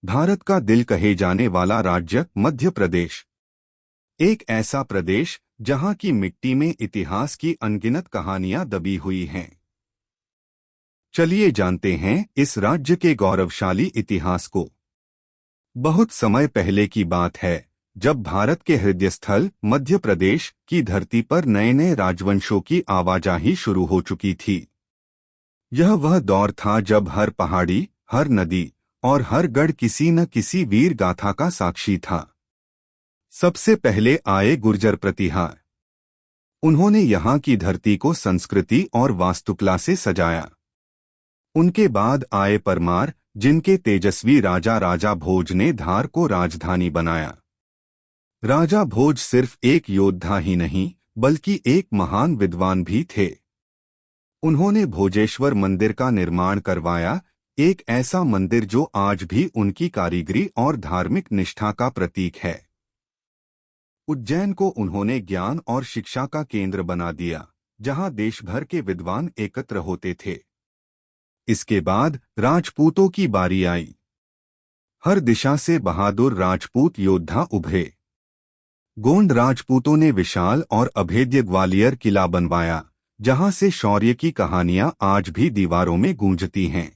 भारत का दिल कहे जाने वाला राज्य मध्य प्रदेश, एक ऐसा प्रदेश जहां की मिट्टी में इतिहास की अनगिनत कहानियां दबी हुई हैं। चलिए जानते हैं इस राज्य के गौरवशाली इतिहास को। बहुत समय पहले की बात है, जब भारत के हृदय स्थल मध्य प्रदेश की धरती पर नए नए राजवंशों की आवाजाही शुरू हो चुकी थी। यह वह दौर था जब हर पहाड़ी, हर नदी और हर गढ़ किसी न किसी वीर गाथा का साक्षी था। सबसे पहले आए गुर्जर प्रतिहार। उन्होंने यहाँ की धरती को संस्कृति और वास्तुकला से सजाया। उनके बाद आए परमार, जिनके तेजस्वी राजा राजा भोज ने धार को राजधानी बनाया। राजा भोज सिर्फ एक योद्धा ही नहीं, बल्कि एक महान विद्वान भी थे। उन्होंने भोजेश्वर मंदिर का निर्माण करवाया, एक ऐसा मंदिर जो आज भी उनकी कारीगरी और धार्मिक निष्ठा का प्रतीक है। उज्जैन को उन्होंने ज्ञान और शिक्षा का केंद्र बना दिया, जहां देश भर के विद्वान एकत्र होते थे। इसके बाद राजपूतों की बारी आई। हर दिशा से बहादुर राजपूत योद्धा उभरे। गोंड राजपूतों ने विशाल और अभेद्य ग्वालियर किला बनवाया, जहां से शौर्य की कहानियां आज भी दीवारों में गूंजती हैं।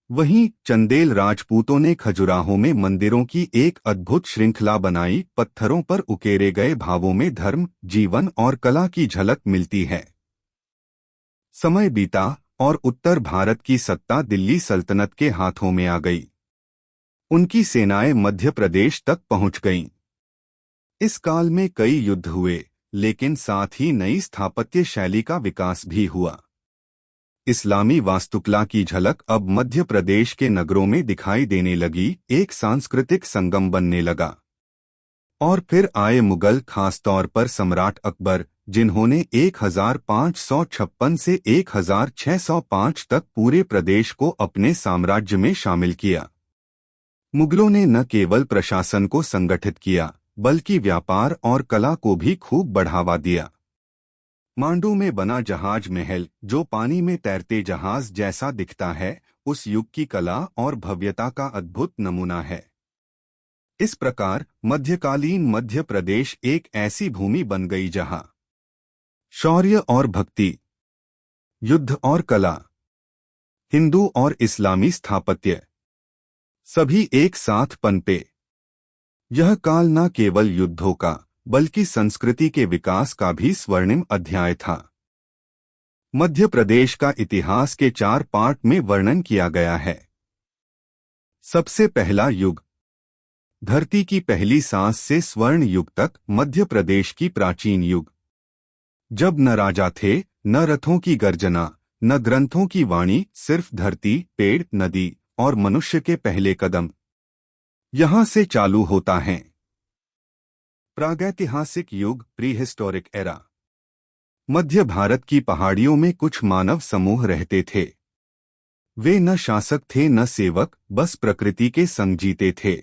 वहीं चंदेल राजपूतों ने खजुराहो में मंदिरों की एक अद्भुत श्रृंखला बनाई। पत्थरों पर उकेरे गए भावों में धर्म, जीवन और कला की झलक मिलती है। समय बीता और उत्तर भारत की सत्ता दिल्ली सल्तनत के हाथों में आ गई। उनकी सेनाएं मध्य प्रदेश तक पहुंच गईं। इस काल में कई युद्ध हुए, लेकिन साथ ही नई स्थापत्य शैली का विकास भी हुआ। इस्लामी वास्तुकला की झलक अब मध्य प्रदेश के नगरों में दिखाई देने लगी, एक सांस्कृतिक संगम बनने लगा। और फिर आए मुगल, खासतौर पर सम्राट अकबर, जिन्होंने 1556 से 1605 तक पूरे प्रदेश को अपने साम्राज्य में शामिल किया। मुगलों ने न केवल प्रशासन को संगठित किया, बल्कि व्यापार और कला को भी खूब बढ़ावा दिया। मांडू में बना जहाज महल, जो पानी में तैरते जहाज जैसा दिखता है, उस युग की कला और भव्यता का अद्भुत नमूना है। इस प्रकार मध्यकालीन मध्य प्रदेश एक ऐसी भूमि बन गई जहां शौर्य और भक्ति, युद्ध और कला, हिंदू और इस्लामी स्थापत्य सभी एक साथ पनपे। यह काल न केवल युद्धों का, बल्कि संस्कृति के विकास का भी स्वर्णिम अध्याय था। मध्य प्रदेश का इतिहास के 4 पार्ट में वर्णन किया गया है। सबसे पहला युग, धरती की पहली सांस से स्वर्ण युग तक, मध्य प्रदेश की प्राचीन युग। जब न राजा थे, न रथों की गर्जना, न ग्रंथों की वाणी, सिर्फ धरती, पेड़, नदी और मनुष्य के पहले कदम यहां से चालू होता है। प्रागैतिहासिक युग, प्रीहिस्टोरिक एरा। मध्य भारत की पहाड़ियों में कुछ मानव समूह रहते थे। वे न शासक थे न सेवक, बस प्रकृति के संग जीते थे।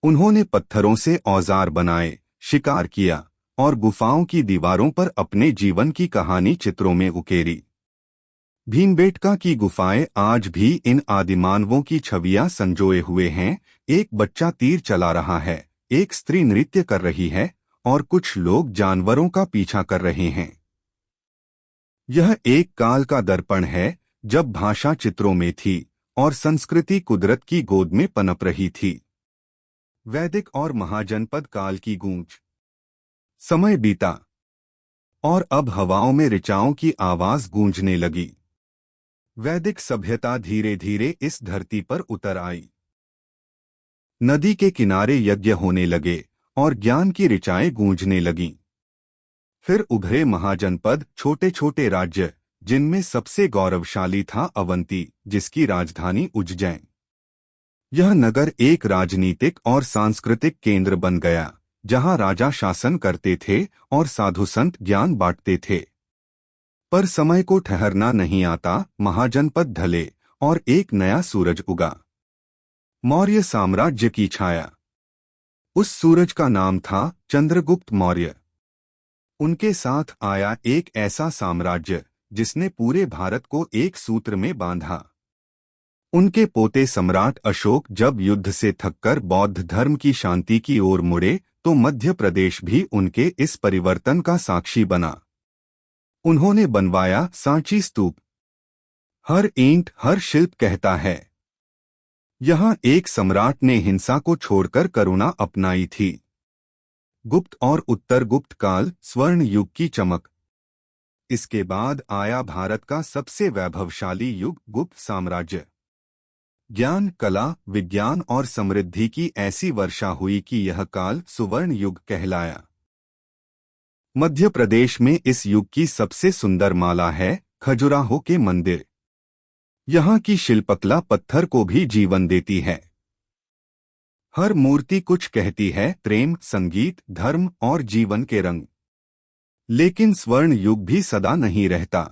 उन्होंने पत्थरों से औजार बनाए, शिकार किया और गुफाओं की दीवारों पर अपने जीवन की कहानी चित्रों में उकेरी। भीमबेटका की गुफाएं आज भी इन आदिमानवों की छवियां संजोए हुए हैं। एक बच्चा तीर चला रहा है, एक स्त्री नृत्य कर रही है और कुछ लोग जानवरों का पीछा कर रहे हैं। यह एक काल का दर्पण है, जब भाषा चित्रों में थी और संस्कृति कुदरत की गोद में पनप रही थी। वैदिक और महाजनपद काल की गूंज। समय बीता और अब हवाओं में ऋचाओं की आवाज गूंजने लगी। वैदिक सभ्यता धीरे धीरे इस धरती पर उतर आई। नदी के किनारे यज्ञ होने लगे और ज्ञान की ऋचाएं गूंजने लगीं। फिर उभरे महाजनपद, छोटे छोटे राज्य, जिनमें सबसे गौरवशाली था अवंती, जिसकी राजधानी उज्जैन। यह नगर एक राजनीतिक और सांस्कृतिक केंद्र बन गया, जहां राजा शासन करते थे और साधु संत ज्ञान बांटते थे। पर समय को ठहरना नहीं आता, महाजनपद ढले और एक नया सूरज उगा। मौर्य साम्राज्य की छाया। उस सूरज का नाम था चंद्रगुप्त मौर्य। उनके साथ आया एक ऐसा साम्राज्य जिसने पूरे भारत को एक सूत्र में बांधा। उनके पोते सम्राट अशोक जब युद्ध से थककर बौद्ध धर्म की शांति की ओर मुड़े तो मध्य प्रदेश भी उनके इस परिवर्तन का साक्षी बना। उन्होंने बनवाया सांची स्तूप। हर ईंट हर शिल्प कहता है, यहाँ एक सम्राट ने हिंसा को छोड़कर करुणा अपनाई थी। गुप्त और उत्तर गुप्त काल, स्वर्ण युग की चमक। इसके बाद आया भारत का सबसे वैभवशाली युग, गुप्त साम्राज्य। ज्ञान, कला, विज्ञान और समृद्धि की ऐसी वर्षा हुई कि यह काल सुवर्ण युग कहलाया। मध्य प्रदेश में इस युग की सबसे सुंदर माला है खजुराहो के मंदिर। यहाँ की शिल्पकला पत्थर को भी जीवन देती है। हर मूर्ति कुछ कहती है, प्रेम, संगीत, धर्म और जीवन के रंग। लेकिन स्वर्ण युग भी सदा नहीं रहता।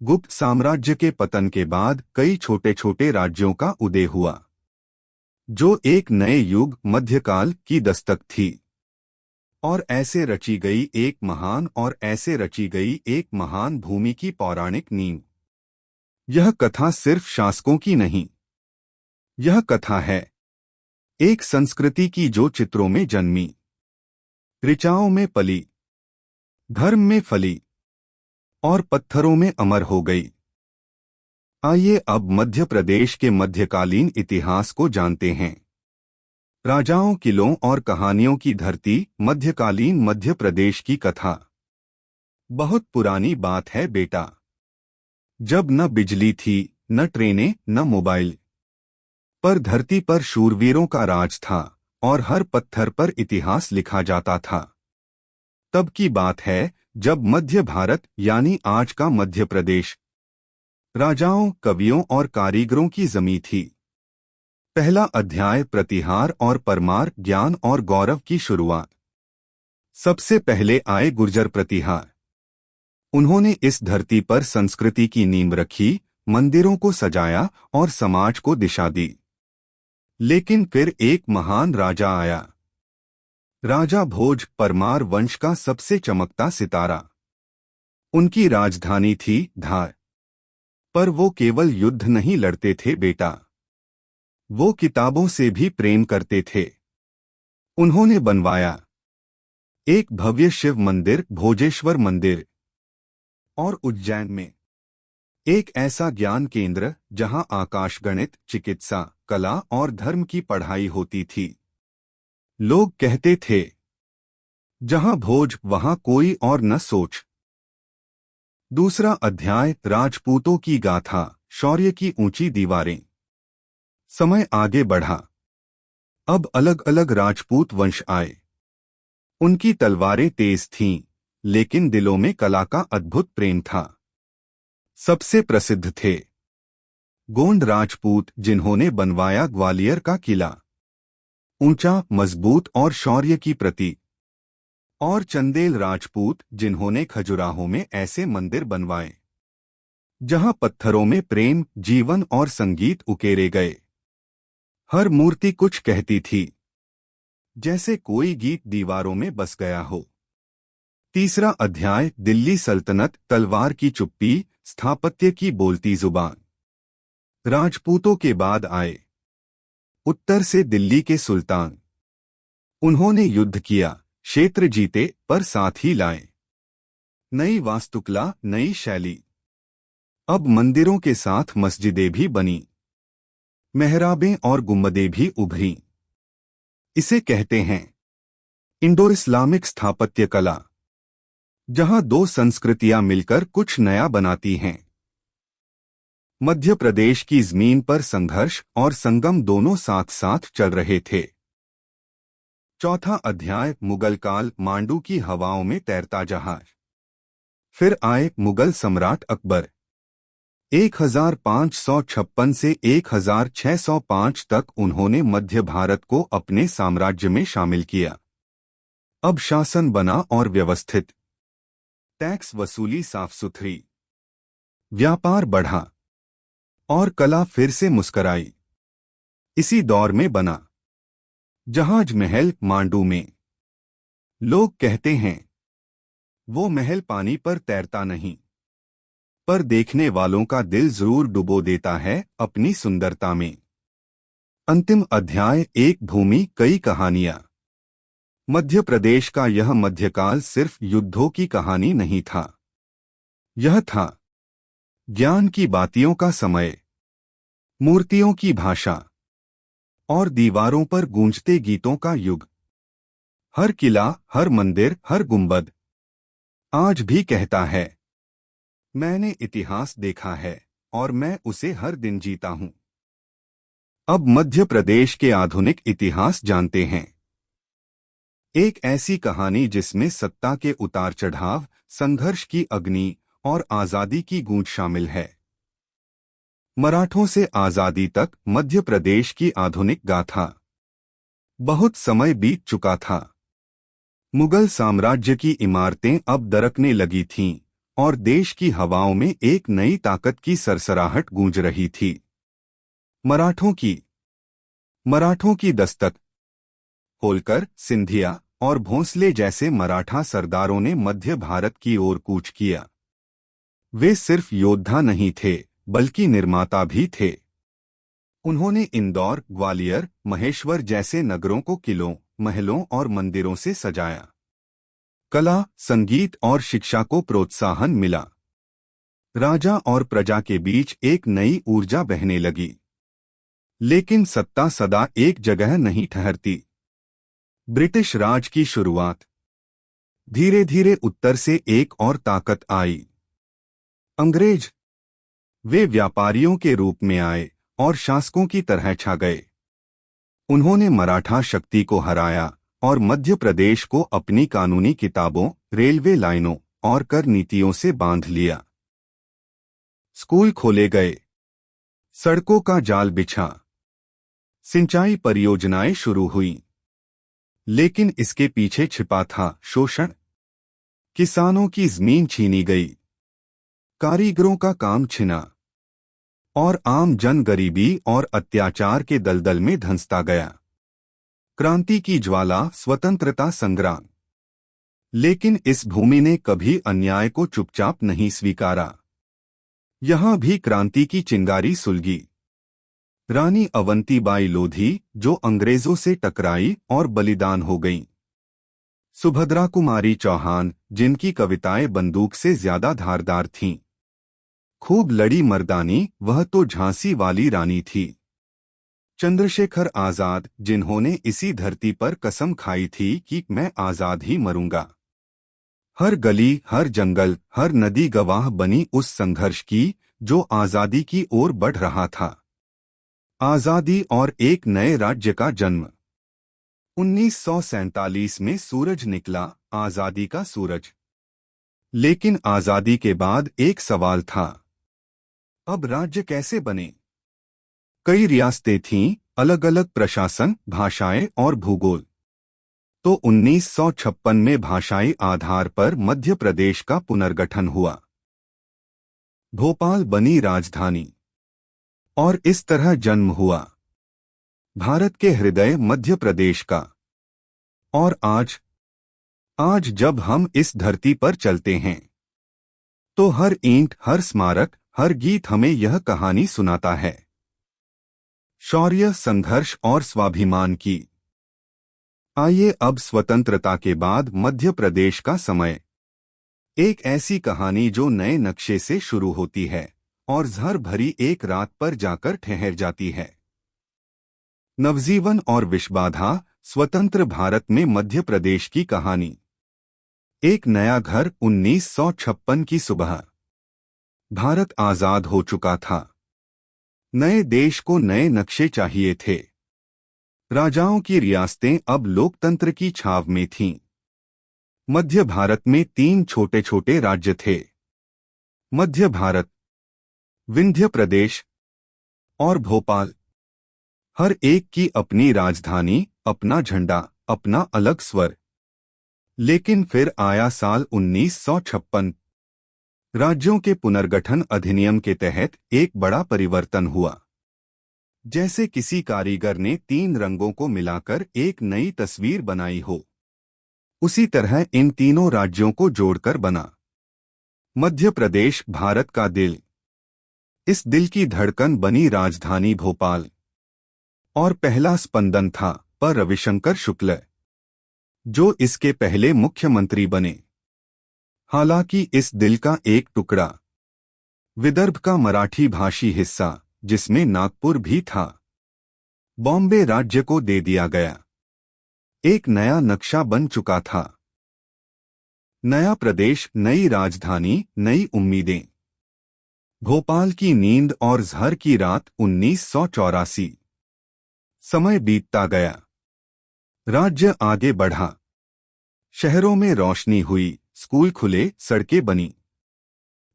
गुप्त साम्राज्य के पतन के बाद कई छोटे छोटे राज्यों का उदय हुआ, जो एक नए युग, मध्यकाल की दस्तक थी। और ऐसे रची गई एक महान भूमि की पौराणिक नींव। यह कथा सिर्फ शासकों की नहीं, यह कथा है एक संस्कृति की जो चित्रों में जन्मी, ऋचाओं में पली, धर्म में फली और पत्थरों में अमर हो गई। आइए अब मध्य प्रदेश के मध्यकालीन इतिहास को जानते हैं। राजाओं, किलों और कहानियों की धरती, मध्यकालीन मध्य प्रदेश की कथा। बहुत पुरानी बात है बेटा, जब न बिजली थी, न ट्रेनें, न मोबाइल, पर धरती पर शूरवीरों का राज था और हर पत्थर पर इतिहास लिखा जाता था। तब की बात है जब मध्य भारत यानी आज का मध्य प्रदेश राजाओं, कवियों और कारीगरों की जमी थी। पहला अध्याय, प्रतिहार और परमार, ज्ञान और गौरव की शुरुआत। सबसे पहले आए गुर्जर प्रतिहार। उन्होंने इस धरती पर संस्कृति की नींव रखी, मंदिरों को सजाया और समाज को दिशा दी। लेकिन फिर एक महान राजा आया, राजा भोज, परमार वंश का सबसे चमकता सितारा। उनकी राजधानी थी धार। पर वो केवल युद्ध नहीं लड़ते थे बेटा, वो किताबों से भी प्रेम करते थे। उन्होंने बनवाया एक भव्य शिव मंदिर, भोजेश्वर मंदिर, और उज्जैन में एक ऐसा ज्ञान केंद्र जहां आकाश, गणित, चिकित्सा, कला और धर्म की पढ़ाई होती थी। लोग कहते थे, जहां भोज वहां कोई और न सोच। दूसरा अध्याय, राजपूतों की गाथा, शौर्य की ऊंची दीवारें। समय आगे बढ़ा। अब अलग अलग राजपूत वंश आए। उनकी तलवारें तेज थीं, लेकिन दिलों में कला का अद्भुत प्रेम था। सबसे प्रसिद्ध थे गोंड राजपूत, जिन्होंने बनवाया ग्वालियर का किला, ऊंचा, मजबूत और शौर्य की प्रतीक, और चंदेल राजपूत, जिन्होंने खजुराहो में ऐसे मंदिर बनवाए जहां पत्थरों में प्रेम, जीवन और संगीत उकेरे गए। हर मूर्ति कुछ कहती थी, जैसे कोई गीत दीवारों में बस गया हो। तीसरा अध्याय, दिल्ली सल्तनत, तलवार की चुप्पी, स्थापत्य की बोलती जुबान। राजपूतों के बाद आए उत्तर से दिल्ली के सुल्तान। उन्होंने युद्ध किया, क्षेत्र जीते, पर साथ ही लाए नई वास्तुकला, नई शैली। अब मंदिरों के साथ मस्जिदें भी बनी, मेहराबें और गुंबदें भी उभरी। इसे कहते हैं इंडो इस्लामिक स्थापत्य कला, जहां दो संस्कृतियां मिलकर कुछ नया बनाती हैं। मध्य प्रदेश की जमीन पर संघर्ष और संगम दोनों साथ साथ चल रहे थे। चौथा अध्याय, मुगल काल, मांडू की हवाओं में तैरता जहाज। फिर आए मुगल सम्राट अकबर। 1556 से 1605 तक उन्होंने मध्य भारत को अपने साम्राज्य में शामिल किया। अब शासन बना और व्यवस्थित, टैक्स वसूली साफ सुथरी, व्यापार बढ़ा और कला फिर से मुस्कराई। इसी दौर में बना जहाज महल, मांडू में। लोग कहते हैं वो महल पानी पर तैरता नहीं, पर देखने वालों का दिल जरूर डुबो देता है अपनी सुंदरता में। अंतिम अध्याय, एक भूमि कई कहानियां। मध्य प्रदेश का यह मध्यकाल सिर्फ युद्धों की कहानी नहीं था। यह था ज्ञान की बातियों का समय, मूर्तियों की भाषा और दीवारों पर गूंजते गीतों का युग। हर किला, हर मंदिर, हर गुंबद आज भी कहता है, मैंने इतिहास देखा है और मैं उसे हर दिन जीता हूं। अब मध्य प्रदेश के आधुनिक इतिहास जानते हैं। एक ऐसी कहानी जिसमें सत्ता के उतार चढ़ाव, संघर्ष की अग्नि और आजादी की गूंज शामिल है। मराठों से आजादी तक मध्य प्रदेश की आधुनिक गाथा। बहुत समय बीत चुका था। मुगल साम्राज्य की इमारतें अब दरकने लगी थीं और देश की हवाओं में एक नई ताकत की सरसराहट गूंज रही थी। मराठों की दस्तक। होलकर, सिंधिया और भोंसले जैसे मराठा सरदारों ने मध्य भारत की ओर कूच किया। वे सिर्फ योद्धा नहीं थे, बल्कि निर्माता भी थे। उन्होंने इंदौर, ग्वालियर, महेश्वर जैसे नगरों को किलों, महलों और मंदिरों से सजाया। कला, संगीत और शिक्षा को प्रोत्साहन मिला। राजा और प्रजा के बीच एक नई ऊर्जा बहने लगी। लेकिन सत्ता सदा एक जगह नहीं ठहरती। ब्रिटिश राज की शुरुआत। धीरे धीरे उत्तर से एक और ताकत आई, अंग्रेज। वे व्यापारियों के रूप में आए और शासकों की तरह छा गए। उन्होंने मराठा शक्ति को हराया और मध्य प्रदेश को अपनी कानूनी किताबों, रेलवे लाइनों और कर नीतियों से बांध लिया। स्कूल खोले गए, सड़कों का जाल बिछा, सिंचाई परियोजनाएं शुरू हुईं। लेकिन इसके पीछे छिपा था शोषण। किसानों की जमीन छीनी गई, कारीगरों का काम छिना और आम जन गरीबी और अत्याचार के दलदल में धंसता गया। क्रांति की ज्वाला, स्वतंत्रता संग्राम। लेकिन इस भूमि ने कभी अन्याय को चुपचाप नहीं स्वीकारा। यहां भी क्रांति की चिंगारी सुलगी। रानी अवंतीबाई लोधी, जो अंग्रेजों से टकराई और बलिदान हो गईं। सुभद्रा कुमारी चौहान, जिनकी कविताएं बंदूक से ज्यादा धारदार थीं। खूब लड़ी मर्दानी, वह तो झांसी वाली रानी थी। चंद्रशेखर आजाद, जिन्होंने इसी धरती पर कसम खाई थी कि मैं आजाद ही मरूंगा। हर गली, हर जंगल, हर नदी गवाह बनी उस संघर्ष की जो आजादी की ओर बढ़ रहा था। आजादी और एक नए राज्य का जन्म। 1947 में सूरज निकला, आजादी का सूरज। लेकिन आजादी के बाद एक सवाल था, अब राज्य कैसे बने? कई रियासतें थीं, अलग अलग प्रशासन, भाषाएं और भूगोल। तो 1956 में भाषाई आधार पर मध्य प्रदेश का पुनर्गठन हुआ। भोपाल बनी राजधानी और इस तरह जन्म हुआ भारत के हृदय मध्य प्रदेश का। और आज जब हम इस धरती पर चलते हैं तो हर ईंट, हर स्मारक, हर गीत हमें यह कहानी सुनाता है, शौर्य, संघर्ष और स्वाभिमान की। आइए अब स्वतंत्रता के बाद मध्य प्रदेश का समय। एक ऐसी कहानी जो नए नक्शे से शुरू होती है और ज़हर भरी एक रात पर जाकर ठहर जाती है। नवजीवन और विषबाधा, स्वतंत्र भारत में मध्य प्रदेश की कहानी। एक नया घर, 1956 की सुबह। भारत आजाद हो चुका था। नए देश को नए नक्शे चाहिए थे। राजाओं की रियासतें अब लोकतंत्र की छाव में थीं। मध्य भारत में 3 छोटे छोटे राज्य थे, मध्य भारत, विंध्य प्रदेश और भोपाल। हर एक की अपनी राजधानी, अपना झंडा, अपना अलग स्वर। लेकिन फिर आया साल 1956। राज्यों के पुनर्गठन अधिनियम के तहत एक बड़ा परिवर्तन हुआ। जैसे किसी कारीगर ने 3 रंगों को मिलाकर एक नई तस्वीर बनाई हो, उसी तरह इन तीनों राज्यों को जोड़कर बना मध्य प्रदेश भारत का दिल। इस दिल की धड़कन बनी राजधानी भोपाल और पहला स्पंदन था पर रविशंकर शुक्ल, जो इसके पहले मुख्यमंत्री बने। हालांकि इस दिल का एक टुकड़ा विदर्भ का मराठी भाषी हिस्सा, जिसमें नागपुर भी था, बॉम्बे राज्य को दे दिया गया। एक नया नक्शा बन चुका था। नया प्रदेश, नई राजधानी, नई उम्मीदें। भोपाल की नींद और ज़हर की रात 1984। समय बीतता गया, राज्य आगे बढ़ा। शहरों में रोशनी हुई, स्कूल खुले, सड़कें बनी।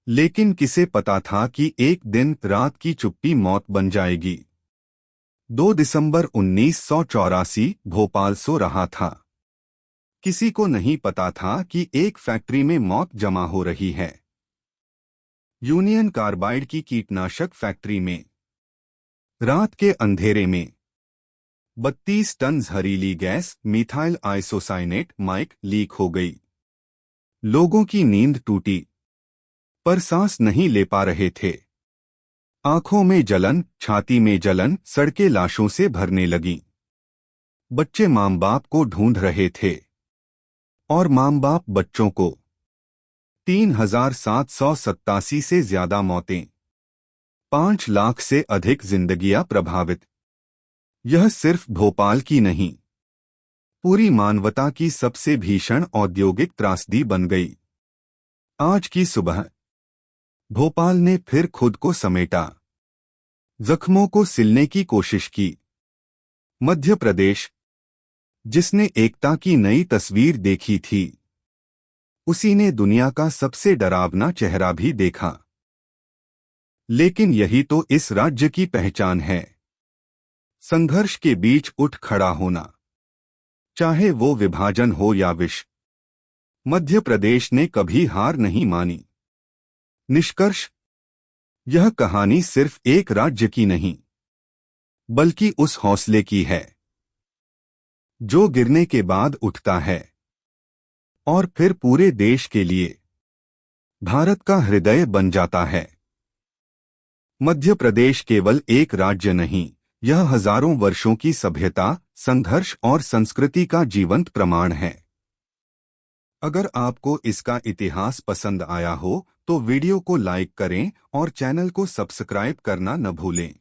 लेकिन किसे पता था कि एक दिन रात की चुप्पी मौत बन जाएगी। 2 दिसंबर 1984 भोपाल सो रहा था। किसी को नहीं पता था कि एक फैक्ट्री में मौत जमा हो रही है। यूनियन कार्बाइड की कीटनाशक फैक्ट्री में रात के अंधेरे में 32 टन जहरीली गैस मिथाइल आइसोसाइनेट माइक लीक हो गई। लोगों की नींद टूटी, पर सांस नहीं ले पा रहे थे। आंखों में जलन, छाती में जलन, सड़कें लाशों से भरने लगीं। बच्चे माँ बाप को ढूंढ रहे थे और माँ बाप बच्चों को। 3787 से ज्यादा मौतें, 5 लाख से अधिक जिंदगियां प्रभावित। यह सिर्फ भोपाल की नहीं, पूरी मानवता की सबसे भीषण औद्योगिक त्रासदी बन गई। आज की सुबह भोपाल ने फिर खुद को समेटा, जख्मों को सिलने की कोशिश की। मध्य प्रदेश, जिसने एकता की नई तस्वीर देखी थी, उसी ने दुनिया का सबसे डरावना चेहरा भी देखा। लेकिन यही तो इस राज्य की पहचान है, संघर्ष के बीच उठ खड़ा होना, चाहे वो विभाजन हो या विष। मध्य प्रदेश ने कभी हार नहीं मानी। निष्कर्ष, यह कहानी सिर्फ एक राज्य की नहीं, बल्कि उस हौसले की है जो गिरने के बाद उठता है और फिर पूरे देश के लिए भारत का हृदय बन जाता है। मध्य प्रदेश केवल एक राज्य नहीं, यह हजारों वर्षों की सभ्यता, संघर्ष और संस्कृति का जीवंत प्रमाण है। अगर आपको इसका इतिहास पसंद आया हो तो वीडियो को लाइक करें और चैनल को सब्सक्राइब करना न भूलें।